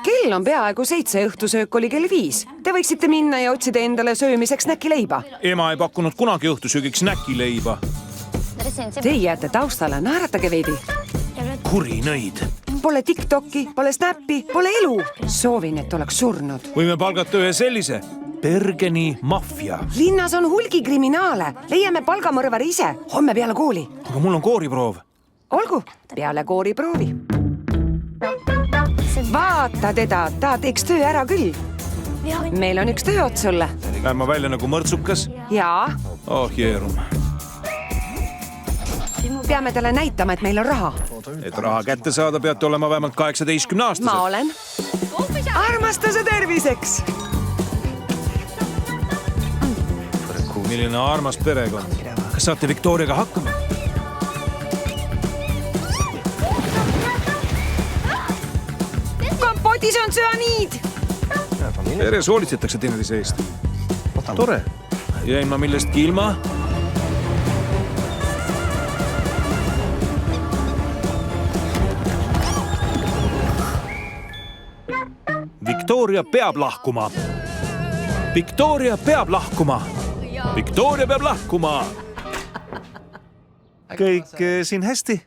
Kell on peaaegu 7, õhtusöök oli kell 5. Te võiksite minna ja otsida endale söömiseks näkileiba. Ema ei pakkunud kunagi õhtusöögiks näkileiba. Te jääte taustale, naeratage veidi. Kuri nõid. Pole TikToki, pole Snappi, pole elu. Soovin, et oleks surnud. Võime palgata ühe sellise. Bergeni maffia. Linnas on hulgi kriminaale. Leiame palgamõrvari ise. Homme peale kooli. Aga mul on kooriproov. Olgu, peale kooriproovi. Vaata teda, ta teeks töö ära küll. Meil on üks tööots sulle. Lähen ma välja nagu mõrtsukas? Jaa. Oh, jeerum. Peame talle näitama, et meil on raha. Et raha kätte saada, peate olema vähemalt 18-aastased. Ma olen. Armastuse terviseks. Milline armas perekond. Kas saate Victoriaga hakkama? Kompotis on süaniid. Peres hoolitsetakse teineteise eest. Tore. Jäin ma millestki ilma? Victoria peab lahkuma. Victoria peab lahkuma. Victoria peab lahkuma. Kõik siin hästi?